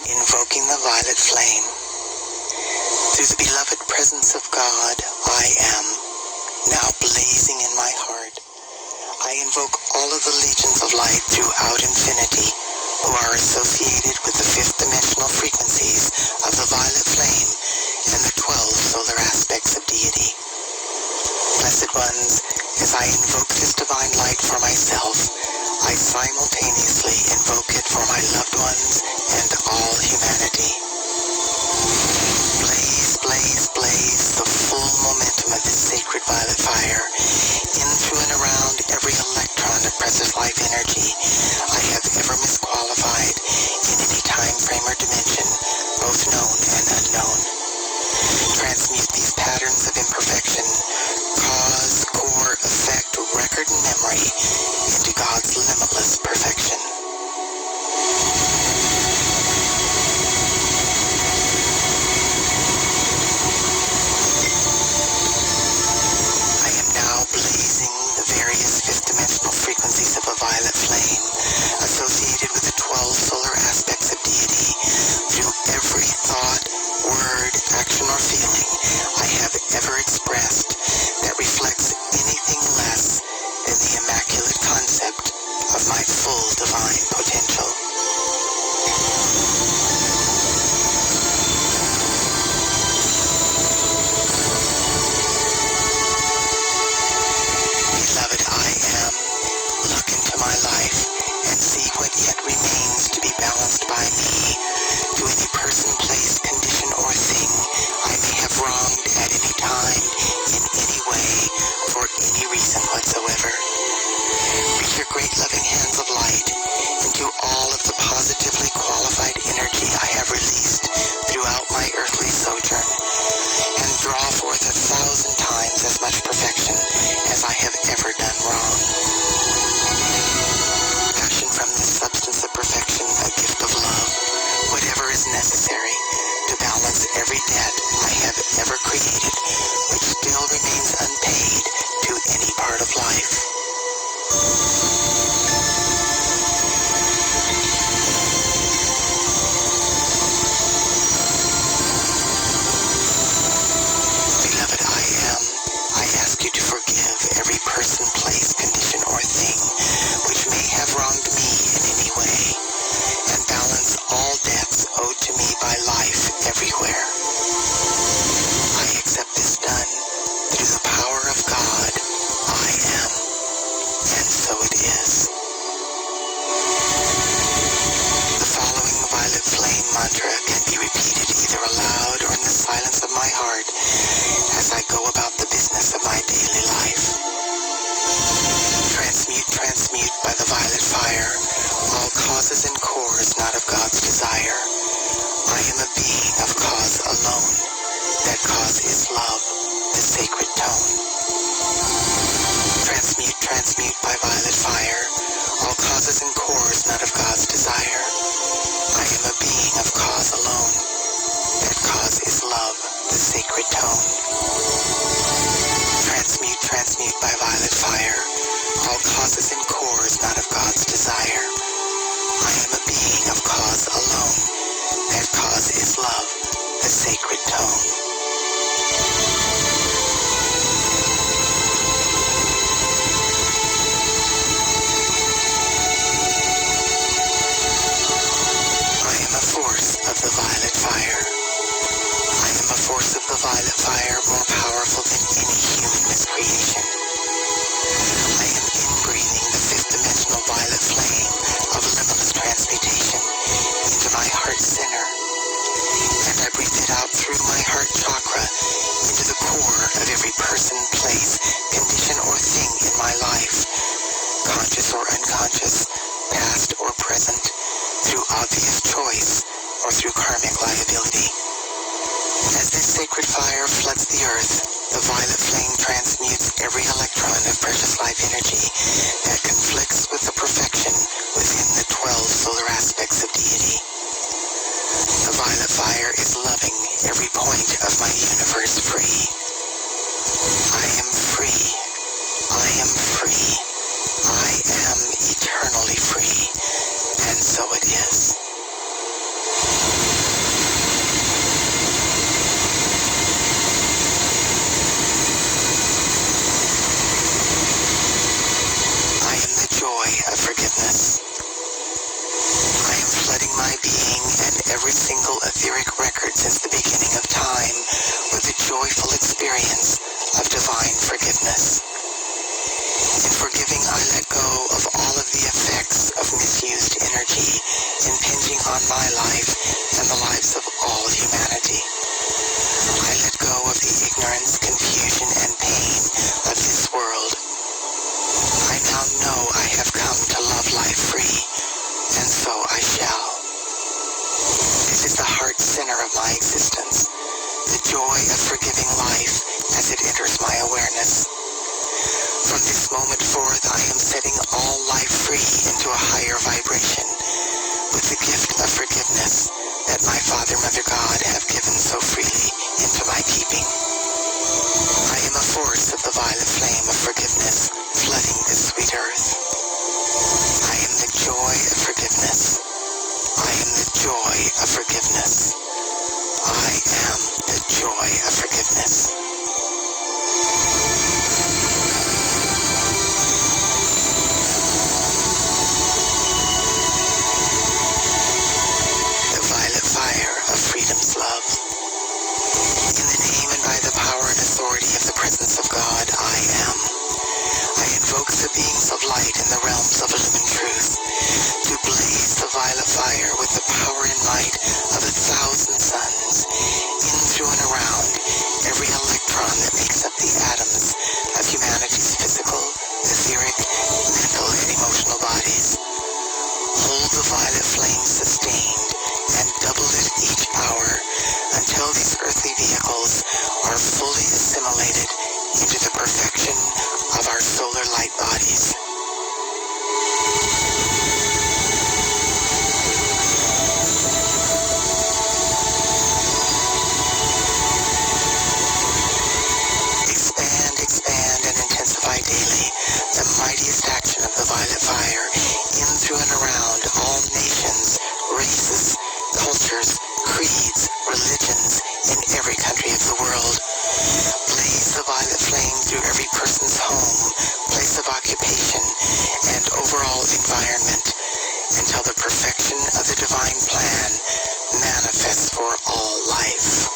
Invoking the violet flame. Through the beloved presence of God, I am, now blazing in my heart. I invoke all of the legions of light throughout infinity who are associated with the fifth dimensional frequencies of the violet flame and the 12 solar aspects of deity. Blessed ones, as I invoke this divine light for myself, I simultaneously invoke it for my loved ones and all humanity. Blaze, blaze, blaze the full momentum of this sacred violet fire in, through, and around every electron of precious life energy I have ever misqualified in any time frame or dimension, both known and unknown. Transmute these patterns of imperfection, cause, core, effect, record, and memory into God's limitless perfection. I am now blazing the various fifth-dimensional frequencies of a violet flame associated with the 12 solar aspects of deity through every thought, word, action, or feeling I have ever expressed that reflects anything less than the immaculate concept of my full divine potential. Beloved, I am. Look into my life and see what yet remains to be balanced by me, to any person, place, condition, or thing I may have wronged at any time, in any way, for any reason whatsoever. Reach your great loving hands of light into all of the positively qualified energy I have released throughout my earthly sojourn, and draw forth 1,000 times as much perfection as I have ever done wrong. Fashion from this substance of perfection a gift of love, whatever is necessary to balance every debt I have ever created, which still remains unpaid to any part of life. Beloved, I am. I ask you to forgive every person, place, condition, or thing which may have wronged me in any way, and balance all debts owed to me by life everywhere. I accept this done through the power of God. I am, and so it is. The following violet flame mantra can be repeated either aloud or in the silence of my heart as I go about the business of my daily life. Transmute, transmute by the violet fire all causes and cores not of God's desire. I am a being of cause alone. That cause is love, the sacred tone. Transmute, transmute by violet fire all causes and cores not of God's desire. I am a being of cause alone. That cause is love, the sacred tone. Transmute, transmute by violet fire all causes and cores not of God's desire. I am a being of cause alone. That cause is love, the sacred tone. I am a force of the violet fire. I am a force of the violet fire more powerful than any human miscreation. I am inbreathing the fifth dimensional violet flame of limitless transmutation into my heart center, and I breathe it out through my heart chakra into the core of every person, place, condition, or thing in my life, conscious or unconscious, past or present, through obvious choice or through karmic liability. As this sacred fire floods the earth, the violet flame transmutes every electron of precious life energy that conflicts with the perfection within the 12 solar aspects of deity. The violet fire is loving every point of my universe free. I am free. I am free. I am eternally free. And so it is. etheric record since the beginning of time with the joyful experience of divine forgiveness. In forgiving, I let go of all of the effects of misused energy impinging on my life and the lives of all humanity. I let go of the ignorance, confusion, and pain of this world. I now know I have come to love life free, and so I shall. This is the heart center of my existence, the joy of forgiving life as it enters my awareness. From this moment forth, I am setting all life free into a higher vibration with the gift of forgiveness that my Father, Mother, God have given so freely into my keeping. I am a force of the violet flame of forgiveness flooding this sweet earth. I am the joy of forgiveness. I am the joy of forgiveness. I am the joy of forgiveness. Freedom's love. In the name and by the power and authority of the presence of God, I am. I invoke the beings of light in the realms of illumined truth to blaze the violet fire with the power and might of 1,000 suns, in, through, and around every electron that makes up the atoms of humanity's physical, etheric, mental, and emotional bodies. Hold the violet flame sustained and double it each hour until these earthly vehicles are fully assimilated into the perfection of our solar light bodies. Expand, expand, and intensify daily the mightiest action of the violet fire in, through, and around all nations, races, cultures, creeds, religions in every country of the world. Blaze the violet flame through every person's home, place of occupation, and overall environment until the perfection of the divine plan manifests for all life.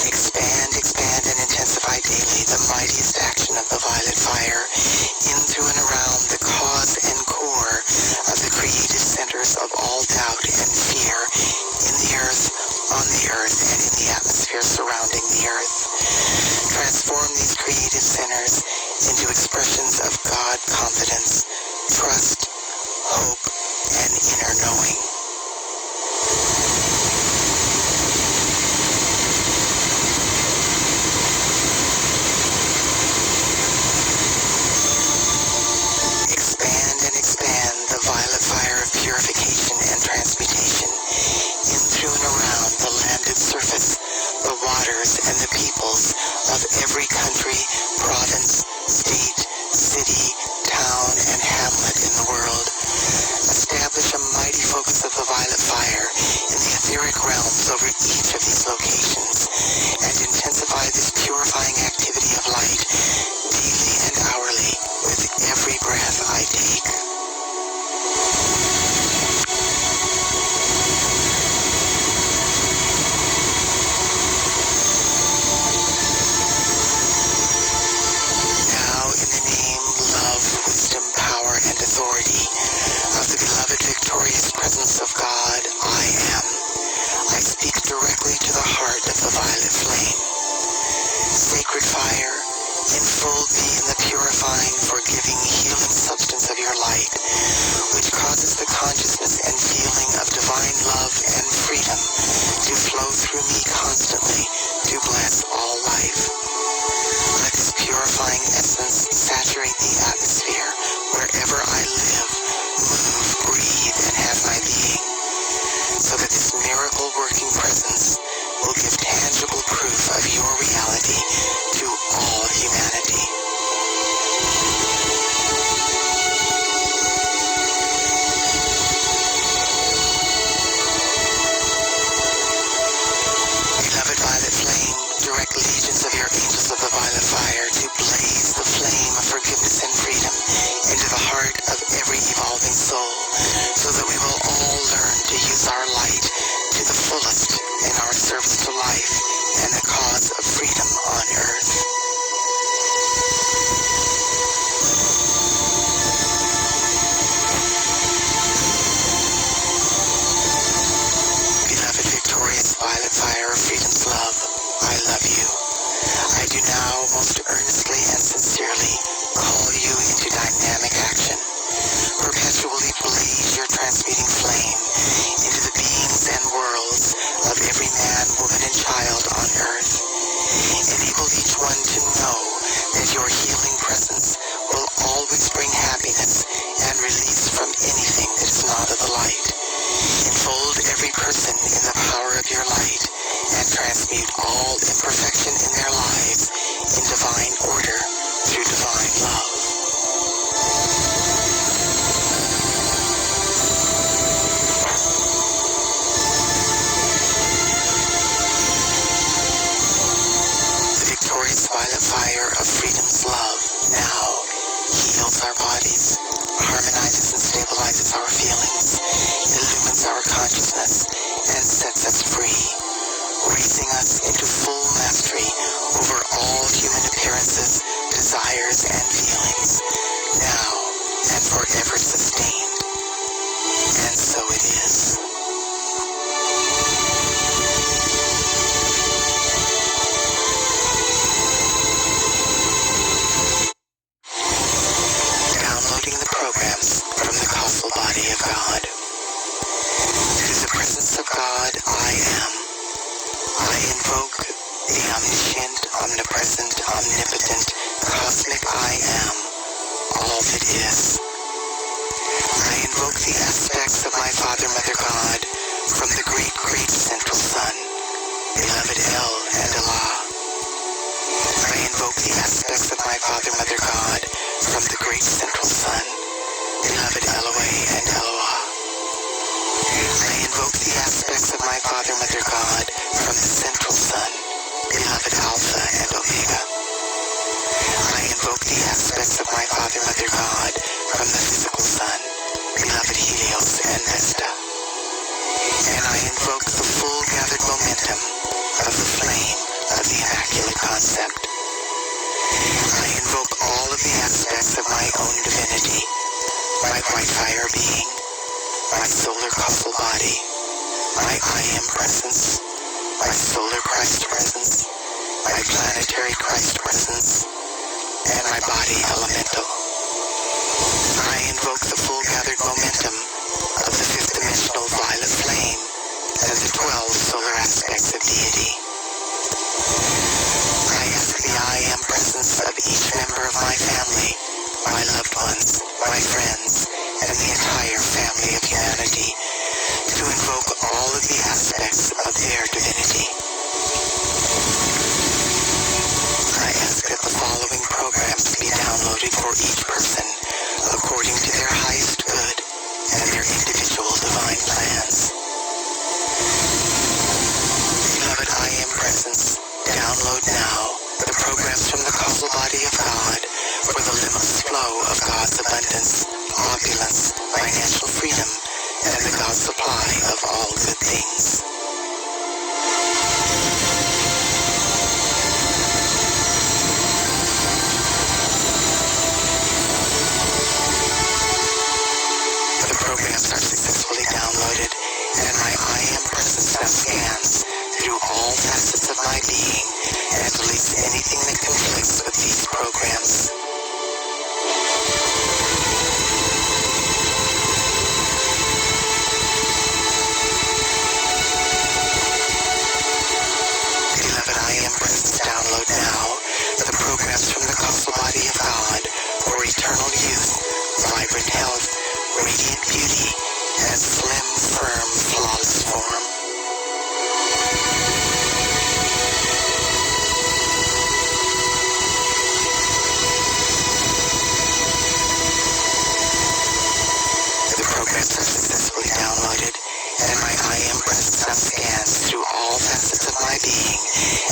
Expand, and intensify daily the mightiest action of the violet fire in, through, and around the cause and core of the creative centers of all doubt and fear in the earth, on the earth, and in the atmosphere surrounding the earth. Transform these creative centers into expressions of God confidence, trust, hope, and inner knowing. Expand the violet fire of purification and transmutation in, through, and around the landed surface, the waters, and the peoples of every country, province, state, city, town, and hamlet in the world. Establish a mighty focus of the violet fire in the etheric realms over each of these locations and intensify this purifying activity of light daily and hourly with every breath I take. Now, in the name, love, wisdom, power, and authority of the beloved victorious presence of God, I am. I speak directly to the heart of the violet flame. Sacred fire, enfold me in the purifying, forgiving, healing substance of your light, which causes the consciousness and feeling of divine love and freedom to flow through me constantly to bless all life. Let this purifying essence saturate the atmosphere wherever I live, move, breathe, and have my being, so that this miracle-working presence will give tangible proof of your reality to all humanity. Beloved violet flame, direct legions of your angels of the violet fire to blaze the flame use our light to the fullest in our service to life and the cause of freedom on earth. Beloved victorious violet fire of freedom's love, I love you. I do now most earnestly and sincerely call you into dynamic action. Perpetually blaze your transmuting flame into the beings and worlds of every man, woman, and child on earth. Enable each one to know that your healing presence will always bring happiness and release from anything that is not of the light. Enfold every person in the power of your light and transmute all imperfection in their lives in divine order through divine love. The victorious violet fire of freedom's love now heals our bodies, harmonizes and stabilizes our feelings, illumines our consciousness, and sets us free, raising us into full mastery over all human appearances, desires, and feelings, now and forever sustained. And so it is. Downloading the programs from the causal body of God. Through the presence of God, I am. I invoke the omniscient, omnipresent, omnipotent, cosmic I am, all that is. I invoke the aspects of my Father, Mother God, from the great, great central sun, beloved El and Allah. I invoke the aspects of my Father, Mother God, from the great central sun, beloved Eloah and Eloah. I invoke the aspects of my Father, Mother God, from the central sun, beloved Alpha and Omega. I invoke the aspects of my Father, Mother God, from the physical sun, beloved Helios and Vesta. And I invoke the full gathered momentum of the flame of the Immaculate Concept. I invoke all of the aspects of my own divinity, my white fire being, my solar causal body, my I am presence, my solar Christ presence, my planetary Christ presence, and my body elemental. I invoke the full gathered momentum of the fifth dimensional violet flame and the 12 solar aspects of deity. I ask the I am presence of each member of my family, my loved ones, my friends, and the entire family of humanity to invoke all of the aspects of their divinity. I ask that the following programs be downloaded for each person according to their highest good and their individual divine plans. Beloved I am presence, download now the programs from the causal body of God for the limitless flow of God's abundance, opulence, financial freedom, and the God supply of all good things. The programs are successfully downloaded, and my I am presence now scans through all facets of my being and deletes anything that conflicts with these programs. Beloved I am presence, download now the programs from the causal body of God for eternal youth, vibrant health, radiant beauty, and slim, firm, flawless form. The programs are successfully downloaded, and my I am presence now scans through all facets of my being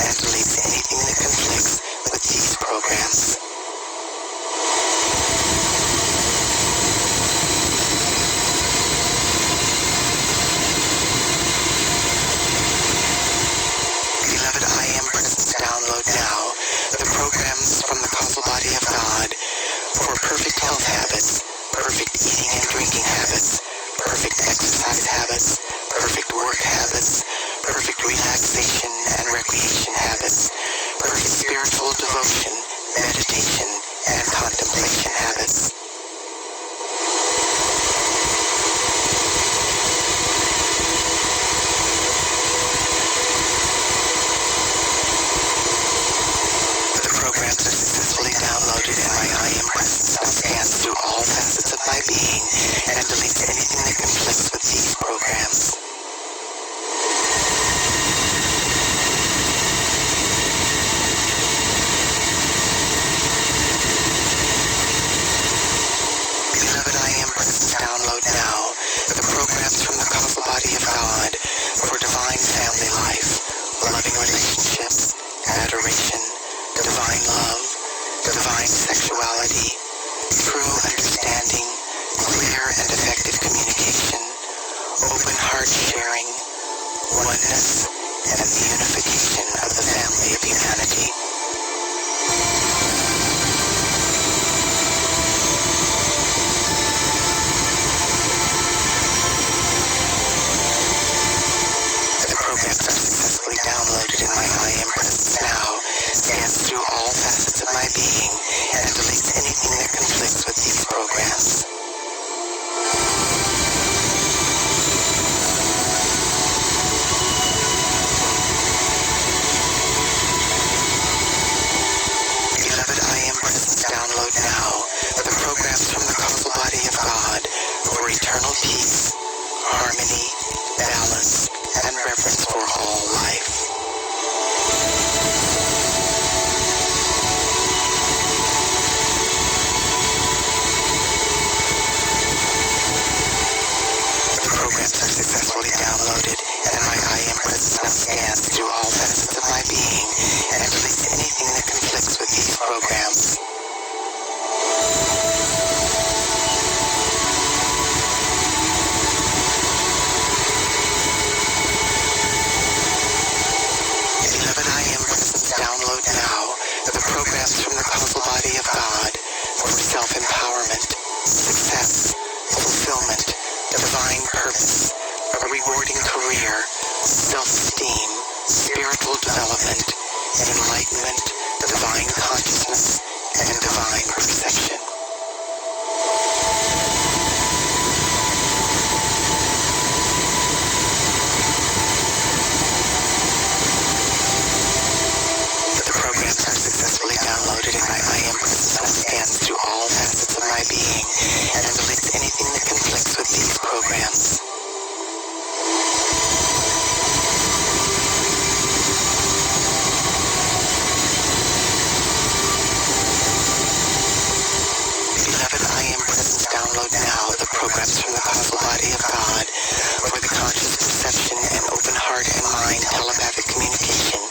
and deletes anything that conflicts with these programs. exercise habits, perfect work habits, perfect relaxation and recreation habits, perfect spiritual devotion, meditation, and contemplation habits. The programs are successfully downloaded and my I Am Presence now scans through all facets of my being and deletes anything that conflicts with these programs. Beloved, I Am Presence download now the programs from the causal body of God for divine family life, loving relationships, adoration, divine love, divine sexuality, true understanding, clear and effective communication, open heart sharing, oneness, and the unification of the family of humanity. The programs are successfully downloaded in my I Am Presence now, scans through all facets of my being, and deletes anything that conflicts with these programs. Beloved, I Am Presence download now the programs from the causal body of God for eternal peace, harmony, balance, and reverence for all life. The programs are successfully downloaded and my I Am Presence now scans through all facets of my being and deletes anything that conflicts with these programs. Beloved, I Am Presence download now the programs from the causal body of God for self-empowerment, success, fulfillment, divine purpose, a rewarding career, self-esteem, spiritual development, enlightenment, divine consciousness, and divine perception. The programs are successfully downloaded and my I Am Presence now scans through all facets of my being and deletes anything that conflicts with these programs. Beloved, I Am Presence download now the programs from the causal body of God for the conscious perception and open heart and mind telepathic communication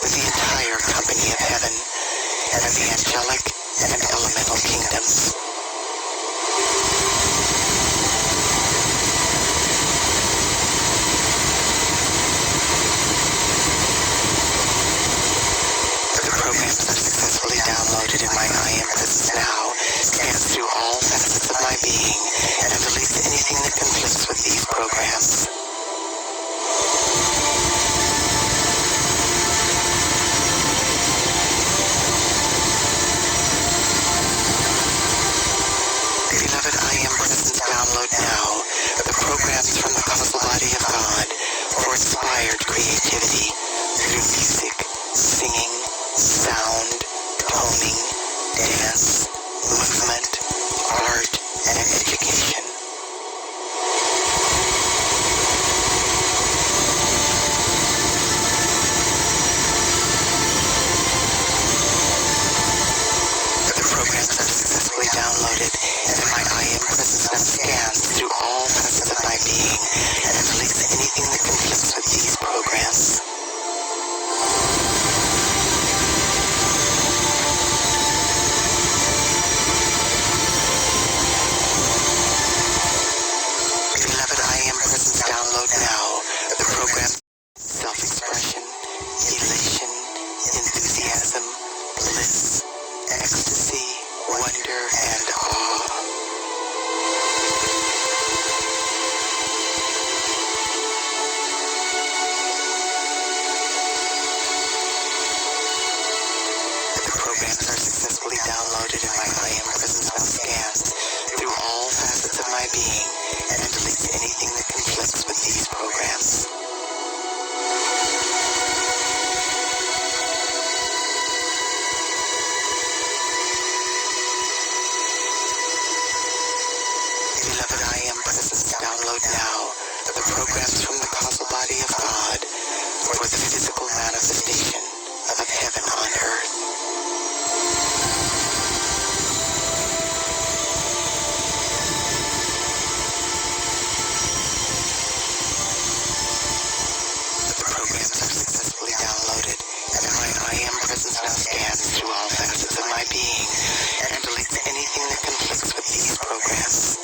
with the entire company of heaven and the angelic and elemental kingdoms. The programs are successfully downloaded in my I Am Presence now, scans through all facets of my being, and deletes anything that conflicts with these programs. Beloved, I Am Presence download now the programs from the causal body of God for inspired creativity through music, singing, sound, toning, dance, movement, art, and education. The programs are successfully downloaded and my I Am Presence now scans through all facets of my being and deletes anything that conflicts with these programs. Beloved, I Am Presence download now the program self-expression, elation, enthusiasm, bliss, ecstasy, wonder, and awe. Beloved, I am presence. Download now the programs from the causal body of God for the physical manifestation of heaven on earth. The programs are successfully downloaded, and my I am presence now scans through all facets of my being and deletes anything that conflicts with these programs.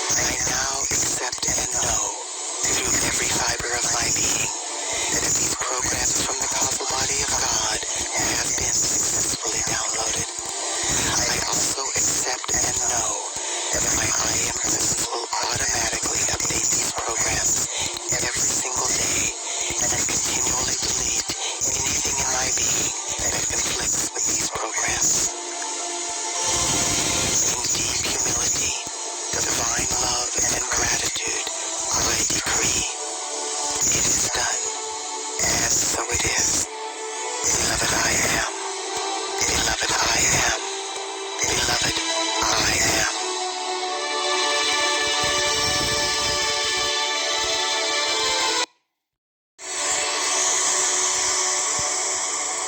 I now accept and know through every fiber of my being that these programs from the causal body of God have been successfully downloaded. I also accept and know that my I am presence will automatically update these programs every single day and then continually delete anything in my being that conflicts with these programs. In deep humility, divine love and gratitude, I decree, it is done, and so it is. Beloved, I am. Beloved, I am. Beloved, I am.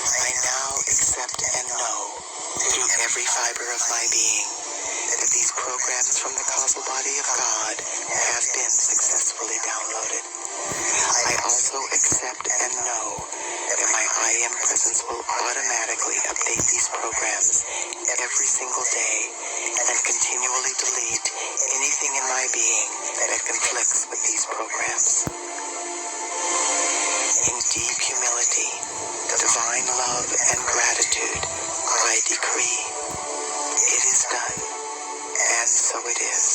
I now accept and know through every fiber of my being that these programs from the causal body of God have been successfully downloaded. I also accept and know that my I am presence will automatically update these programs every single day and then continually delete anything in my being that conflicts with these programs. In deep humility, divine love and gratitude, I decree, it is done, and so it is.